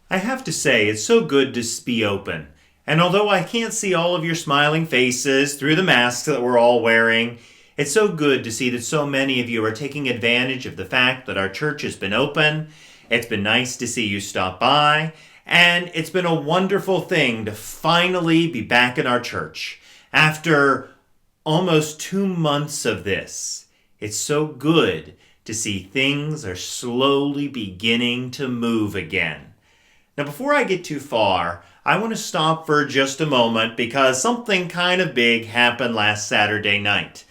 I have to say, it's so good to be open. And although I can't see all of your smiling faces through the masks that we're all wearing, it's so good to see that so many of you are taking advantage of the fact that our church has been open. It's been nice to see you stop by. And it's been a wonderful thing to finally be back in our church after almost 2 months of this. It's so good to see things are slowly beginning to move again. Now, before I get too far, I want to stop for just a moment because something kind of big happened last Saturday night.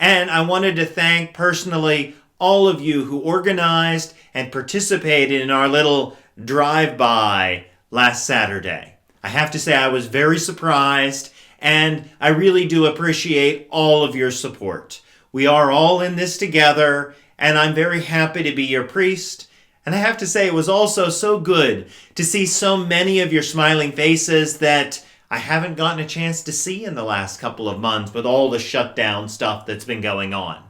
And I wanted to thank personally all of you who organized and participated in our little drive-by last Saturday. I have to say I was very surprised, and I really do appreciate all of your support. We are all in this together, and I'm very happy to be your priest. And I have to say, it was also so good to see so many of your smiling faces that I haven't gotten a chance to see in the last couple of months with all the shutdown stuff that's been going on.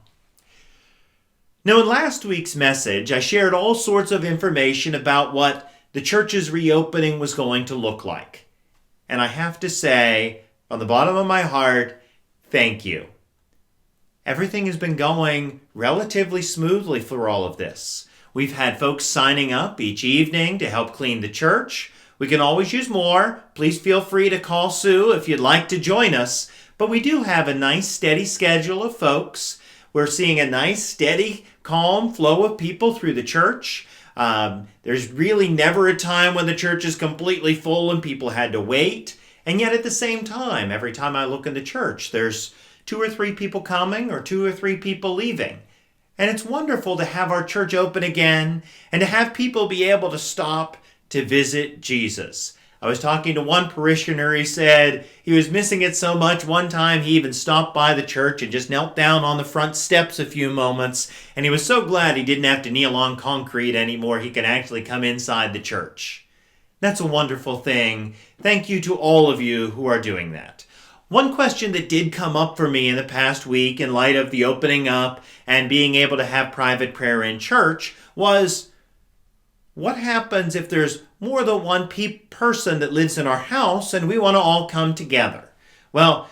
Now, in last week's message, I shared all sorts of information about what the church's reopening was going to look like. And I have to say, from the bottom of my heart, thank you. Everything has been going relatively smoothly for all of this. We've had folks signing up each evening to help clean the church. We can always use more. Please feel free to call Sue if you'd like to join us. But we do have a nice steady schedule of folks. We're seeing a nice steady, calm flow of people through the church. There's really never a time when the church is completely full and people had to wait. And yet at the same time, every time I look in the church, there's 2 or 3 people coming or 2 or 3 people leaving. And it's wonderful to have our church open again and to have people be able to stop to visit Jesus. I was talking to one parishioner. He said he was missing it so much. One time he even stopped by the church and just knelt down on the front steps a few moments. And he was so glad he didn't have to kneel on concrete anymore. He could actually come inside the church. That's a wonderful thing. Thank you to all of you who are doing that. One question that did come up for me in the past week in light of the opening up and being able to have private prayer in church was, what happens if there's more than one person that lives in our house and we want to all come together? Well,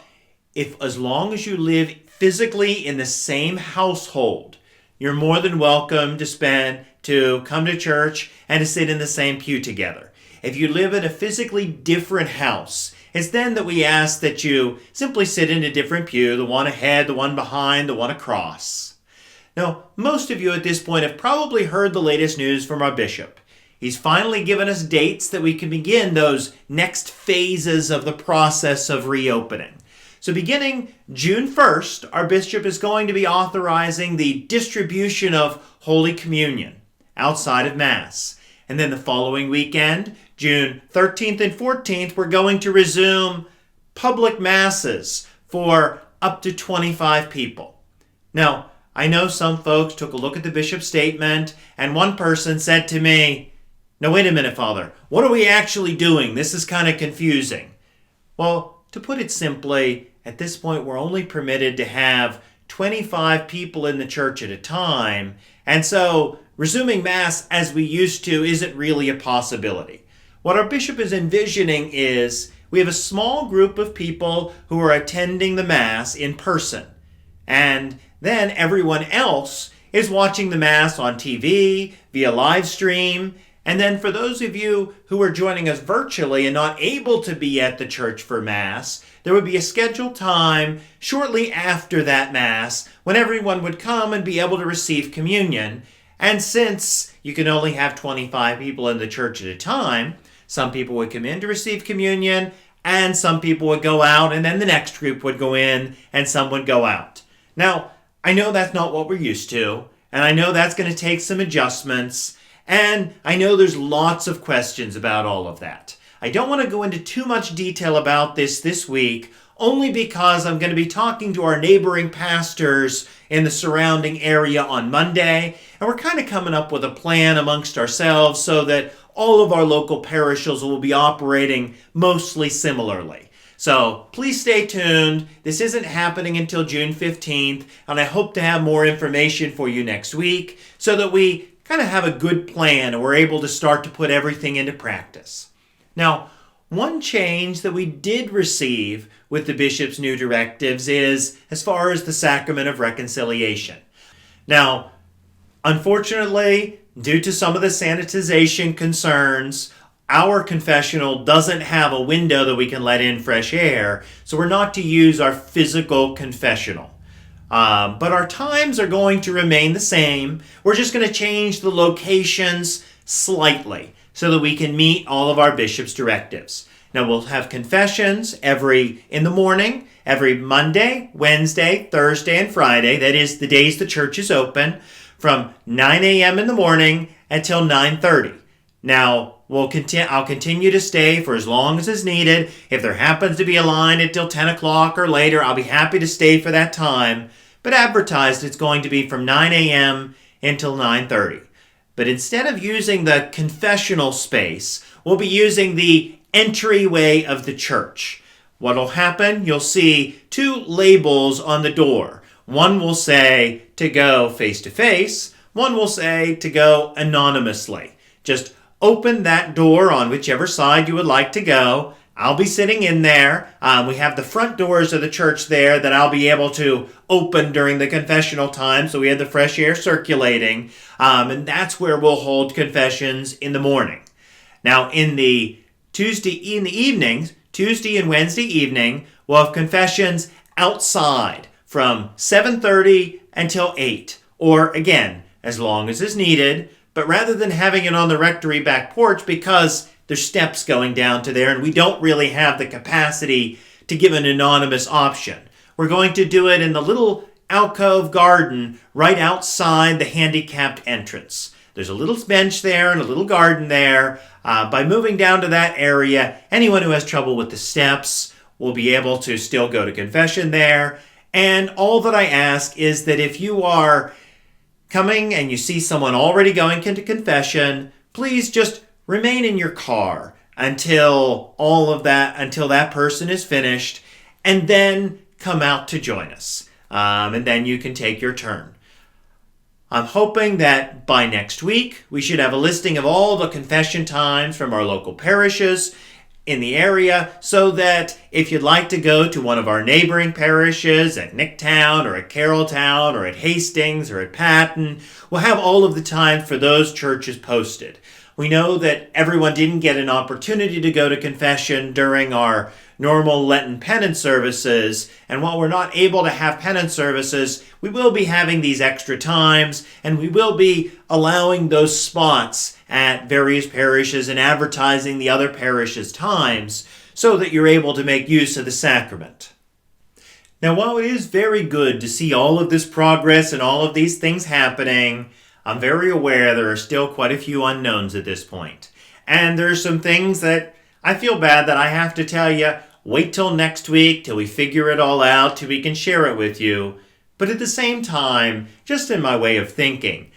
if as long as you live physically in the same household, you're more than welcome to come to church and to sit in the same pew together. If you live in a physically different house, it's then that we ask that you simply sit in a different pew, the one ahead, the one behind, the one across. Now, most of you at this point have probably heard the latest news from our bishop. He's finally given us dates that we can begin those next phases of the process of reopening. So beginning June 1st, our bishop is going to be authorizing the distribution of Holy Communion outside of Mass. And then the following weekend, June 13th and 14th, we're going to resume public masses for up to 25 people. Now, I know some folks took a look at the bishop's statement, and one person said to me, "Now wait a minute, Father, what are we actually doing? This is kind of confusing." Well, to put it simply, at this point we're only permitted to have 25 people in the church at a time, and so resuming Mass as we used to isn't really a possibility. What our bishop is envisioning is we have a small group of people who are attending the Mass in person, and then everyone else is watching the Mass on TV, via live stream, and then for those of you who are joining us virtually and not able to be at the church for Mass, there would be a scheduled time shortly after that Mass when everyone would come and be able to receive communion. And since you can only have 25 people in the church at a time, some people would come in to receive communion, and some people would go out, and then the next group would go in, and some would go out. Now, I know that's not what we're used to, and I know that's going to take some adjustments, and I know there's lots of questions about all of that. I don't want to go into too much detail about this week, only because I'm going to be talking to our neighboring pastors in the surrounding area on Monday, and we're kind of coming up with a plan amongst ourselves so that all of our local parishes will be operating mostly similarly. So please stay tuned. This isn't happening until June 15th, and I hope to have more information for you next week so that we kind of have a good plan and we're able to start to put everything into practice. Now, one change that we did receive with the bishop's new directives is as far as the sacrament of reconciliation. Now, unfortunately, due to some of the sanitization concerns, our confessional doesn't have a window that we can let in fresh air, so we're not to use our physical confessional. But our times are going to remain the same. We're just going to change the locations slightly so that we can meet all of our bishop's directives. Now we'll have confessions in the morning, every Monday, Wednesday, Thursday, and Friday. That is the days the church is open, from 9 a.m. in the morning until 9:30. Now, I'll continue to stay for as long as is needed. If there happens to be a line until 10 o'clock or later, I'll be happy to stay for that time. But advertised, it's going to be from 9 a.m. until 9:30. But instead of using the confessional space, we'll be using the entryway of the church. What'll happen, you'll see two labels on the door. One will say to go face-to-face. One will say to go anonymously. Just open that door on whichever side you would like to go. I'll be sitting in there. We have the front doors of the church there that I'll be able to open during the confessional time, so we have the fresh air circulating. And that's where we'll hold confessions in the morning. Now, in the evenings, Tuesday and Wednesday evening, we'll have confessions outside from 7:30 until 8. Or, again, as long as is needed. But rather than having it on the rectory back porch, because there's steps going down to there and we don't really have the capacity to give an anonymous option, we're going to do it in the little alcove garden right outside the handicapped entrance. There's a little bench there and a little garden there. By moving down to that area, anyone who has trouble with the steps will be able to still go to confession there. And all that I ask is that if you are coming and you see someone already going into confession, please just remain in your car until that person is finished, and then come out to join us. And then you can take your turn. I'm hoping that by next week, we should have a listing of all the confession times from our local parishes in the area, so that if you'd like to go to one of our neighboring parishes at Nicktown or at Carrolltown or at Hastings or at Patton, we'll have all of the times for those churches posted. We know that everyone didn't get an opportunity to go to confession during our normal Lenten penance services, and while we're not able to have penance services, we will be having these extra times, and we will be allowing those spots at various parishes and advertising the other parishes' times so that you're able to make use of the sacrament. Now, while it is very good to see all of this progress and all of these things happening, I'm very aware there are still quite a few unknowns at this point. And there are some things that I feel bad that I have to tell you, wait till next week, till we figure it all out, till we can share it with you. But at the same time, just in my way of thinking,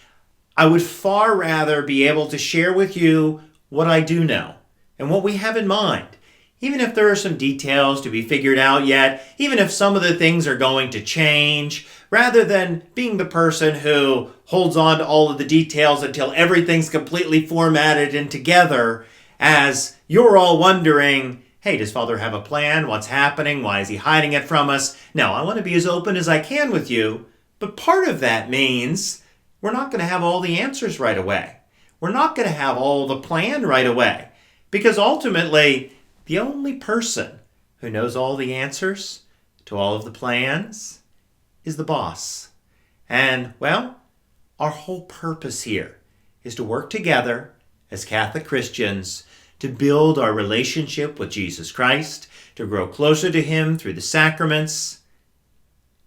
I would far rather be able to share with you what I do know and what we have in mind. Even if there are some details to be figured out yet, even if some of the things are going to change, rather than being the person who holds on to all of the details until everything's completely formatted and together, as you're all wondering, hey, does Father have a plan? What's happening? Why is he hiding it from us? No, I want to be as open as I can with you, but part of that means we're not going to have all the answers right away. We're not going to have all the plan right away, because ultimately, the only person who knows all the answers to all of the plans is the boss. And, well, our whole purpose here is to work together as Catholic Christians to build our relationship with Jesus Christ, to grow closer to him through the sacraments,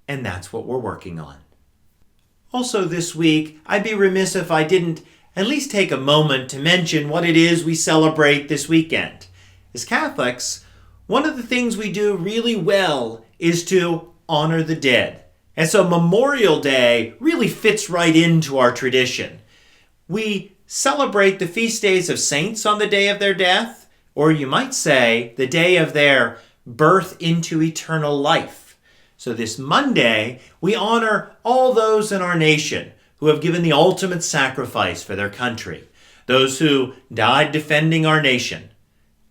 and that's what we're working on. Also this week, I'd be remiss if I didn't at least take a moment to mention what it is we celebrate this weekend. As Catholics, one of the things we do really well is to honor the dead. And so Memorial Day really fits right into our tradition. We celebrate the feast days of saints on the day of their death, or you might say the day of their birth into eternal life. So this Monday, we honor all those in our nation who have given the ultimate sacrifice for their country, those who died defending our nation.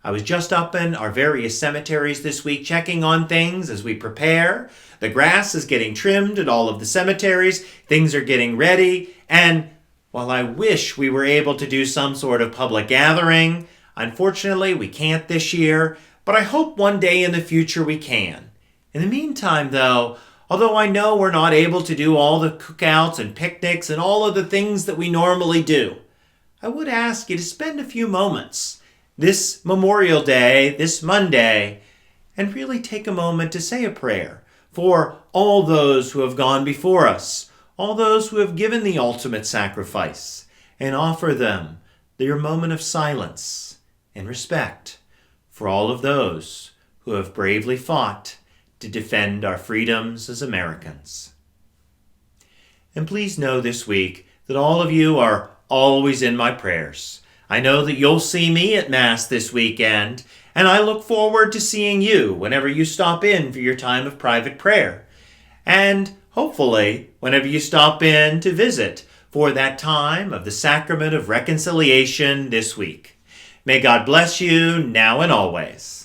I was just up in our various cemeteries this week checking on things as we prepare. The grass is getting trimmed at all of the cemeteries. Things are getting ready. And while I wish we were able to do some sort of public gathering, unfortunately we can't this year, but I hope one day in the future we can. In the meantime, though, although I know we're not able to do all the cookouts and picnics and all of the things that we normally do, I would ask you to spend a few moments this Memorial Day, this Monday, and really take a moment to say a prayer for all those who have gone before us, all those who have given the ultimate sacrifice, and offer them your moment of silence and respect for all of those who have bravely fought to defend our freedoms as Americans. And please know this week that all of you are always in my prayers. I know that you'll see me at Mass this weekend, and I look forward to seeing you whenever you stop in for your time of private prayer. And hopefully, whenever you stop in to visit for that time of the Sacrament of Reconciliation this week. May God bless you now and always.